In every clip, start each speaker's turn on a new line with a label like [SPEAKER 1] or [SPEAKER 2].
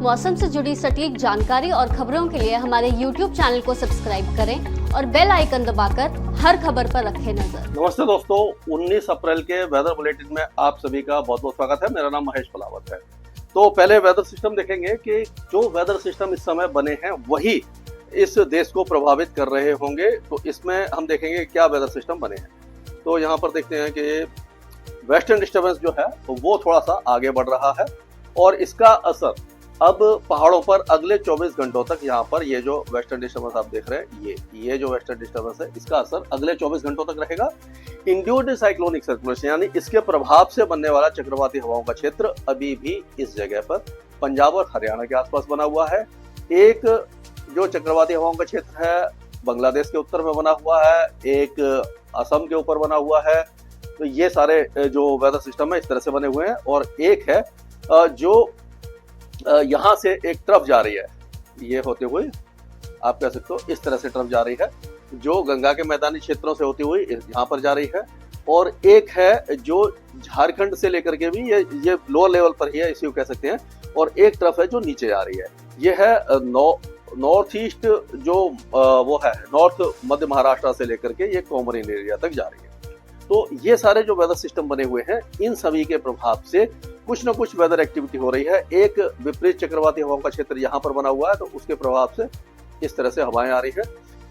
[SPEAKER 1] मौसम से जुड़ी सटीक जानकारी और खबरों के लिए हमारे YouTube चैनल को सब्सक्राइब करें और बेल आइकन दबाकर हर खबर पर रखें नजर।
[SPEAKER 2] नमस्ते दोस्तों, 19 अप्रैल के वेदर बुलेटिन में आप सभी का बहुत बहुत स्वागत है। मेरा नाम महेश पलावत है। तो पहले वेदर सिस्टम देखेंगे कि जो वेदर सिस्टम इस समय बने हैं वही इस देश को प्रभावित कर रहे होंगे। तो इसमें हम देखेंगे क्या वेदर सिस्टम बने हैं। तो यहाँ पर देखते हैं कि वेस्टर्न डिस्टर्बेंस जो है वो थोड़ा सा आगे बढ़ रहा है और इसका असर अब पहाड़ों पर अगले 24 घंटों तक, यहाँ पर ये जो वेस्टर्न डिस्टर्बेंस आप देख रहे हैं, ये जो वेस्टर्न डिस्टर्बेंस है इसका असर अगले 24 घंटों तक रहेगा। इंड्यूस्ड साइक्लोनिक सर्कुलेशन यानी इसके प्रभाव से बनने वाला चक्रवाती हवाओं का क्षेत्र अभी भी इस जगह पर पंजाब और हरियाणा के आसपास बना हुआ है। एक जो चक्रवाती हवाओं का क्षेत्र है बांग्लादेश के उत्तर में बना हुआ है, एक असम के ऊपर बना हुआ है। तो ये सारे जो वेदर सिस्टम है इस तरह से बने हुए हैं और एक है जो यहाँ से एक तरफ जा रही है, ये होते हुए आप कह सकते हो इस तरह से तरफ जा रही है, जो गंगा के मैदानी क्षेत्रों से होती हुई यहाँ पर जा रही है। और एक है जो झारखंड से लेकर के भी ये लोअर लेवल पर ही है, इसी को कह सकते हैं। और एक तरफ है जो नीचे जा रही है, ये है नॉर्थ ईस्ट जो वो है नॉर्थ मध्य महाराष्ट्र से लेकर के ये कोमरिन एरिया तक जा रही है। तो ये सारे जो वेदर सिस्टम बने हुए हैं इन सभी के प्रभाव से कुछ न कुछ वेदर एक्टिविटी हो रही है। एक विपरीत चक्रवाती हवाओं का क्षेत्र यहाँ पर बना हुआ है, तो उसके प्रभाव से इस तरह से हवाएं आ रही है।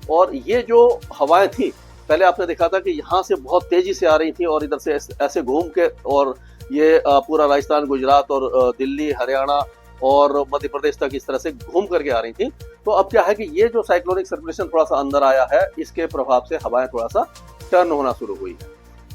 [SPEAKER 2] और ये जो हवाएं थी पहले आपने देखा था कि यहाँ से बहुत तेजी से आ रही थी और इधर से ऐसे घूम के और ये पूरा राजस्थान, गुजरात और दिल्ली, हरियाणा और मध्य प्रदेश तक इस तरह से घूम करके आ रही थी। तो अब क्या है कि ये जो साइक्लोनिक सर्कुलेशन थोड़ा सा अंदर आया है, इसके प्रभाव से हवाएं थोड़ा सा टर्न होना शुरू हुई है।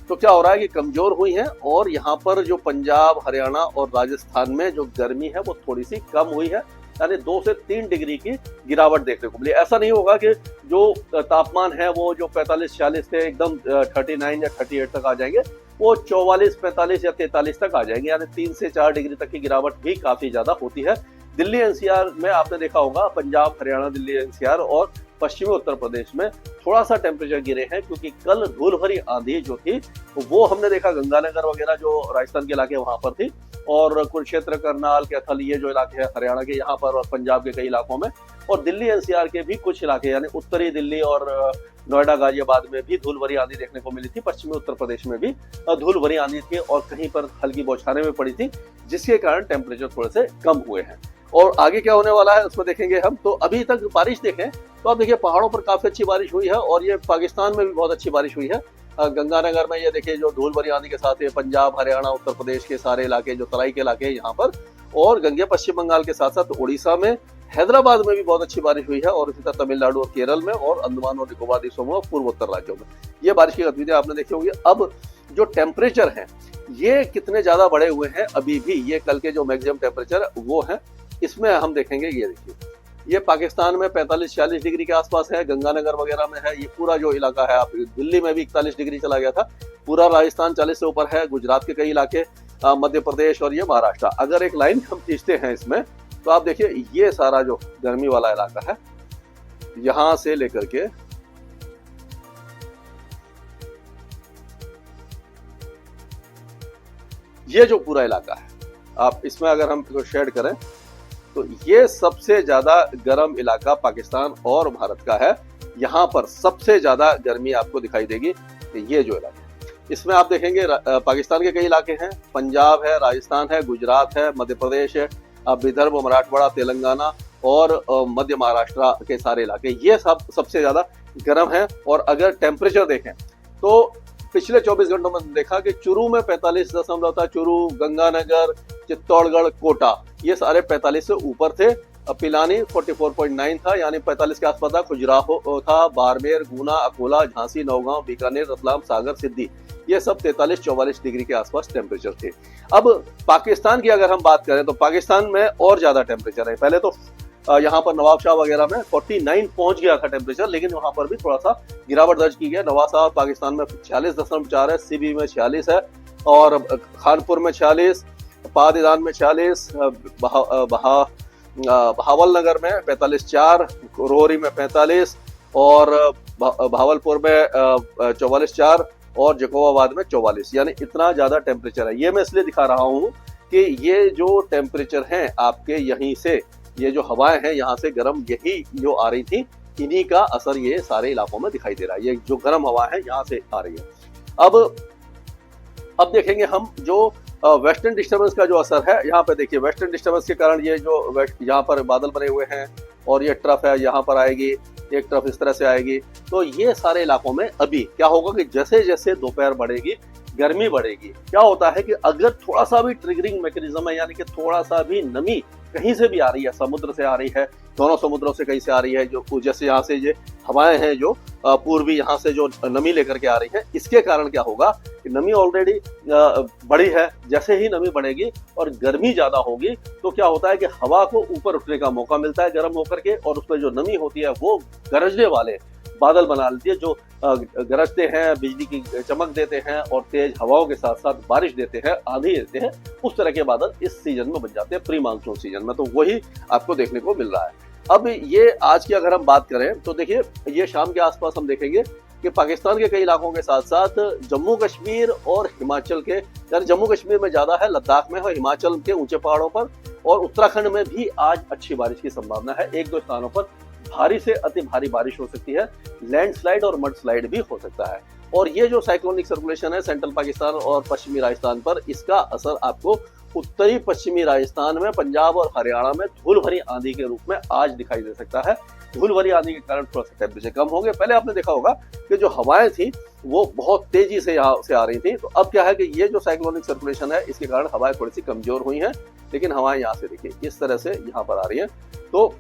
[SPEAKER 2] तो क्या हो रहा है कि कमजोर हुई है और यहाँ पर जो पंजाब, हरियाणा और राजस्थान में जो गर्मी है वो थोड़ी सी कम हुई है, यानी 2 से 3 डिग्री की गिरावट देखने को मिली। ऐसा नहीं होगा कि जो तापमान है वो जो 45-46 थे एकदम 39 या 38 तक आ जाएंगे, वो 44, 45 या 43 तक आ जाएंगे, यानी 3 से 4 डिग्री तक की गिरावट भी काफी ज्यादा होती है। दिल्ली एनसीआर में आपने देखा होगा, पंजाब, हरियाणा, दिल्ली एनसीआर और पश्चिमी उत्तर प्रदेश में थोड़ा सा टेम्परेचर गिरे हैं, क्योंकि कल धूल भरी आंधी जो थी वो हमने देखा गंगानगर वगैरह जो राजस्थान के इलाके वहां पर थी, और कुरुक्षेत्र, करनाल, कैथल ये जो इलाके हैं हरियाणा के यहाँ पर और पंजाब के कई इलाकों में, और दिल्ली एनसीआर के भी कुछ इलाके यानी उत्तरी दिल्ली और नोएडा, गाजियाबाद में भी धूल भरी आंधी देखने को मिली थी। पश्चिमी उत्तर प्रदेश में भी धूल भरी आंधी थी और कहीं पर हल्की बौछारें भी पड़ी थी, जिसके कारण टेम्परेचर थोड़े से कम हुए हैं। और आगे क्या होने वाला है उसमें देखेंगे हम। तो अभी तक बारिश देखें तो आप देखिए पहाड़ों पर काफी अच्छी बारिश हुई है और ये पाकिस्तान में भी बहुत अच्छी बारिश हुई है। गंगानगर में ये देखिए जो धूल भरी आंधी के साथ ये पंजाब, हरियाणा, उत्तर प्रदेश के सारे इलाके जो तराई के इलाके हैं यहाँ पर, और गंगे पश्चिम बंगाल के साथ साथ उड़ीसा में, हैदराबाद में भी बहुत अच्छी बारिश हुई है, और इसी तरह तमिलनाडु और केरल में और अंडमान और निकोबार द्वीपों में और पूर्वोत्तर राज्यों में ये बारिश की गतिविधियां आपने देखी होगी। अब जो टेम्परेचर है ये कितने ज्यादा बढ़े हुए हैं अभी भी, ये कल के जो मैक्सिमम टेम्परेचर वो है, इसमें हम देखेंगे। ये देखिए ये पाकिस्तान में 45-46 डिग्री के आसपास है, गंगानगर वगैरह में है, ये पूरा जो इलाका है, आप दिल्ली में भी 41 डिग्री चला गया था, पूरा राजस्थान 40 से ऊपर है, गुजरात के कई इलाके, मध्य प्रदेश और ये महाराष्ट्र। अगर एक लाइन हम खींचते हैं इसमें तो आप देखिए ये सारा जो गर्मी वाला इलाका है यहां से लेकर के ये जो पूरा इलाका है, आप इसमें अगर हम शेड करें तो ये सबसे ज्यादा गर्म इलाका पाकिस्तान और भारत का है। यहाँ पर सबसे ज्यादा गर्मी आपको दिखाई देगी। ये जो इलाका है इसमें आप देखेंगे पाकिस्तान के कई इलाके हैं, पंजाब है, राजस्थान है, गुजरात है, मध्य प्रदेश है, विदर्भ, मराठवाड़ा, तेलंगाना और मध्य महाराष्ट्र के सारे इलाके, ये सब सबसे ज्यादा गर्म है। और अगर टेम्परेचर देखें तो पिछले 24 घंटों में देखा कि चूरू में 45 दशमलव था, चूरू, गंगानगर, चित्तौड़गढ़, कोटा ये सारे 45 से ऊपर थे। पिलानी 44.9 था, यानी 45 के आसपास था। खजुराहो था, बाड़मेर, गुना, अकोला, झांसी, नौगांव, बीकानेर, रतलाम, सागर, सिद्दी ये सब 43-44 डिग्री के आसपास टेम्परेचर थे। अब पाकिस्तान की अगर हम बात करें तो पाकिस्तान में और ज्यादा टेम्परेचर है। पहले तो यहाँ पर नवाबशाह वगैरह में 49 पहुंच गया था टेम्परेचर, लेकिन वहां पर भी थोड़ा सा गिरावट दर्ज की गई। नवाबशाह पाकिस्तान में 46.4 है, सीबी में 46 है, और खानपुर में 46, पादीदान में 46, बहावल नगर में 45.4, रोहरी में 45 और भावलपुर में 44.4 और जकोबाबाद में 44, यानी इतना ज्यादा टेम्परेचर है। ये मैं इसलिए दिखा रहा हूँ कि ये जो टेम्परेचर है आपके यहीं से, ये जो हवाएं हैं यहाँ से गर्म, यही जो आ रही थी, इन्हीं का असर ये सारे इलाकों में दिखाई दे रहा है। ये जो गर्म हवा है यहाँ से आ रही है। अब देखेंगे हम जो वेस्टर्न डिस्टर्बेंस का जो असर है, यहाँ पे देखिए वेस्टर्न डिस्टर्बेंस के कारण ये जो यहाँ पर बादल बने हुए हैं और ये ट्रफ है यहाँ पर आएगी, एक ट्रफ इस तरह से आएगी, तो ये सारे इलाकों में अभी क्या होगा कि जैसे जैसे दोपहर बढ़ेगी गर्मी बढ़ेगी, क्या होता है कि अगर थोड़ा सा भी ट्रिगरिंग मैकेनिज्म है, यानी कि थोड़ा सा भी नमी कहीं से भी आ रही है, समुद्र से आ रही है, दोनों समुद्रों से कहीं से आ रही है, जो जैसे यहाँ से ये हवाएं हैं जो पूर्वी यहाँ से जो नमी लेकर के आ रही है, इसके कारण क्या होगा कि नमी ऑलरेडी बढ़ी है, जैसे ही नमी बढ़ेगी और गर्मी ज्यादा होगी तो क्या होता है कि हवा को ऊपर उठने का मौका मिलता है गर्म होकर के, और उसमें जो नमी होती है वो गरजने वाले बादल बना लेती है, जो गरजते हैं, बिजली की चमक देते हैं और तेज हवाओं के साथ साथ बारिश देते हैं, आंधी देते हैं, उस तरह के बादल इस सीजन में बन जाते हैं, प्री मानसून सीजन में। तो वही आपको देखने को मिल रहा है। अब ये आज की अगर हम बात करें तो देखिए ये शाम के आसपास हम देखेंगे कि पाकिस्तान के कई इलाकों के साथ साथ जम्मू कश्मीर और हिमाचल के, यानी जम्मू कश्मीर में ज्यादा है, लद्दाख में और हिमाचल के ऊंचे पहाड़ों पर और उत्तराखंड में भी आज अच्छी बारिश की संभावना है। एक दो स्थानों पर भारी से अति भारी बारिश हो सकती है, लैंडस्लाइड और मड स्लाइड भी हो सकता है। और ये जो साइक्लोनिक सर्कुलेशन है सेंट्रल पाकिस्तान और पश्चिमी राजस्थान पर, इसका असर आपको उत्तरी पश्चिमी राजस्थान में, पंजाब और हरियाणा में धूल भरी आंधी के रूप में आज दिखाई दे सकता है। धूल भरी आंधी के कारण थोड़ा सा टेम्परेचर कम होंगे। पहले आपने देखा होगा कि जो हवाएं थी वो बहुत तेजी से यहाँ से आ रही थी, तो अब क्या है कि ये जो साइक्लोनिक सर्कुलेशन है इसके कारण हवाएं थोड़ी सी कमजोर हुई हैं, लेकिन हवाएं यहाँ से देखिए इस तरह से यहाँ पर आ रही है। तो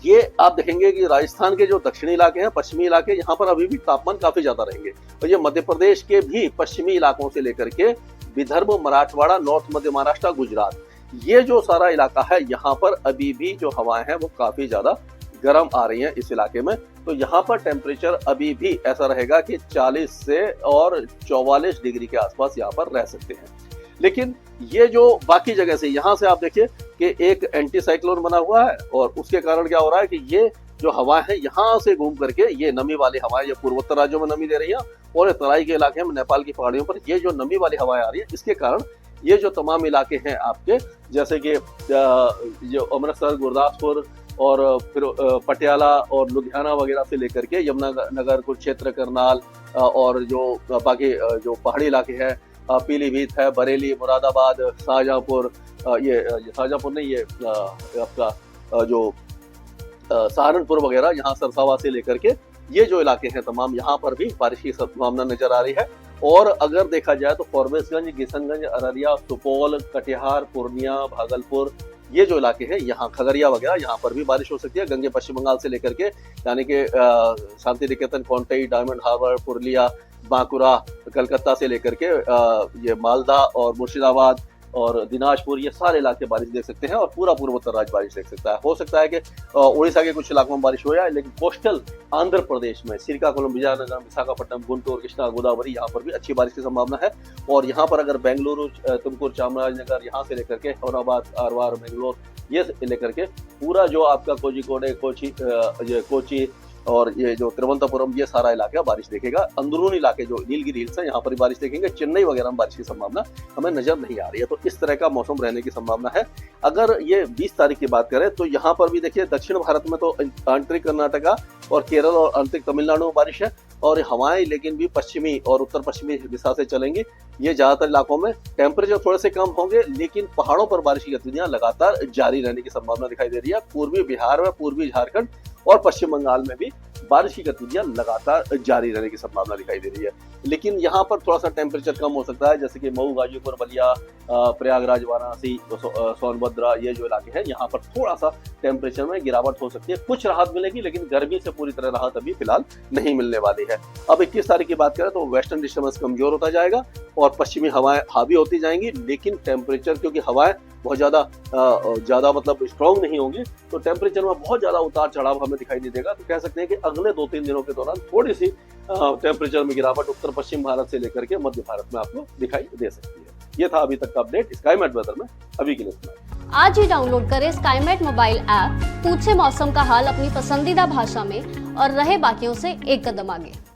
[SPEAKER 2] ये आप देखेंगे कि राजस्थान के जो दक्षिणी इलाके हैं, पश्चिमी इलाके, यहाँ पर अभी भी तापमान काफी ज्यादा रहेंगे। और ये मध्य प्रदेश के भी पश्चिमी इलाकों से लेकर के विदर्भ, मराठवाड़ा, नॉर्थ मध्य महाराष्ट्र, गुजरात, ये जो सारा इलाका है यहाँ पर अभी भी जो हवाएं हैं वो काफी ज्यादा गर्म आ रही हैं इस इलाके में। तो यहाँ पर टेम्परेचर अभी भी ऐसा रहेगा कि 40 से और 44 डिग्री के आसपास यहाँ पर रह सकते हैं। लेकिन ये जो बाकी जगह से, यहाँ से आप देखिए कि एक एंटी साइक्लोन बना हुआ है और उसके कारण क्या हो रहा है कि ये जो हवा है यहाँ से घूम करके ये नमी वाली हवाएं, ये पूर्वोत्तर राज्यों में नमी दे रही है और तराई के इलाके में, नेपाल की पहाड़ियों पर ये जो नमी वाली हवाएं आ रही है, इसके कारण ये जो तमाम इलाके हैं आपके, जैसे कि जो अमृतसर, गुरदासपुर और फिर पटियाला और लुधियाना वगैरह से लेकर के यमुनानगर, कुरुक्षेत्र, करनाल और जो बाकी जो पहाड़ी इलाके हैं, पीलीभीत है, बरेली, मुरादाबाद, शाहजहांपुर, ये शाहजहांपुर नहीं, ये आपका जो सहारनपुर वगैरह, यहाँ सरसावा से लेकर के ये जो इलाके हैं तमाम, यहाँ पर भी बारिश की संभावना नजर आ रही है। और अगर देखा जाए तो फॉरबिसगंज, किशनगंज, अररिया, सुपौल, कटिहार, पूर्णिया, भागलपुर, ये जो इलाके हैं यहाँ, खगड़िया वगैरह, यहाँ पर भी बारिश हो सकती है। गंगे पश्चिम बंगाल से लेकर के यानी कि शांति निकेतन, कोंटई, डायमंड हार्बर, पुरुलिया, बांकुरा, कलकत्ता से लेकर के ये मालदा और मुर्शिदाबाद और दिनाजपुर, ये सारे इलाके बारिश देख सकते हैं और पूरा पूर्वोत्तर राज्य बारिश देख सकता है। हो सकता है कि उड़ीसा के कुछ इलाकों में बारिश हो जाए, लेकिन कोस्टल आंध्र प्रदेश में श्रीकाकुलम, विजयनगरम, विशाखापट्टनम, गुंटूर, कृष्णा, गोदावरी, यहाँ पर भी अच्छी बारिश की संभावना है। और यहाँ पर अगर बेंगलुरु, तुमकुर, चामराजनगर, यहाँ से लेकर के औरंगाबाद, कारवार, बेंगलोर, ये लेकर के पूरा जो आपका कोझिकोड, कोची और ये जो तिरुवनंतपुरम, ये सारा इलाका बारिश देखेगा। अंदरूनी इलाके जो नीलगिरी हिल्स है यहाँ पर बारिश देखेंगे। चेन्नई वगैरह में बारिश की संभावना हमें नजर नहीं आ रही है। तो इस तरह का मौसम रहने की संभावना है। अगर ये 20 तारीख की बात करें तो यहाँ पर भी देखिए दक्षिण भारत में तो आंतरिक कर्नाटका और केरल और आंतरिक तमिलनाडु में बारिश है और हवाएं लेकिन भी पश्चिमी और उत्तर पश्चिमी दिशा से चलेंगी। ये ज्यादातर इलाकों में टेम्परेचर थोड़े से कम होंगे, लेकिन पहाड़ों पर बारिश की गतिविधियां लगातार जारी रहने की संभावना दिखाई दे रही है। पूर्वी बिहार में, पूर्वी झारखंड और पश्चिम बंगाल में भी बारिश की गतिविधियां लगातार जारी रहने की संभावना दिखाई दे रही है। लेकिन यहाँ पर थोड़ा सा टेम्परेचर कम हो सकता है, जैसे कि मऊ, गाजीपुर, बलिया, प्रयागराज, वाराणसी, सोनभद्र, ये जो इलाके हैं यहाँ पर थोड़ा सा टेम्परेचर में गिरावट हो सकती है। कुछ राहत मिलेगी, लेकिन गर्मी से पूरी तरह राहत अभी फिलहाल नहीं मिलने वाली है। अब 21 तारीख की बात करें तो वेस्टर्न डिस्टर्बेंस कमजोर होता जाएगा और पश्चिमी हवाएं हावी होती जाएंगी, लेकिन टेम्परेचर, क्योंकि हवाएं बहुत ज्यादा मतलब स्ट्रॉन्ग नहीं होंगी, तो टेम्परेचर में बहुत ज्यादा उतार चढ़ाव हमें दिखाई नहीं देगा। तो कह सकते हैं कि अगले 2-3 दिनों के दौरान थोड़ी सी टेम्परेचर में गिरावट उत्तर पश्चिम भारत से लेकर के मध्य भारत में आपको दिखाई दे सकती है। ये था अभी तक का अपडेट स्काईमेट वेदर में। अभी के लिए इतना।
[SPEAKER 1] आज ही डाउनलोड करें स्काईमेट मोबाइल ऐप, पूछे मौसम का हाल अपनी पसंदीदा भाषा में और रहे बाकियों से एक कदम आगे।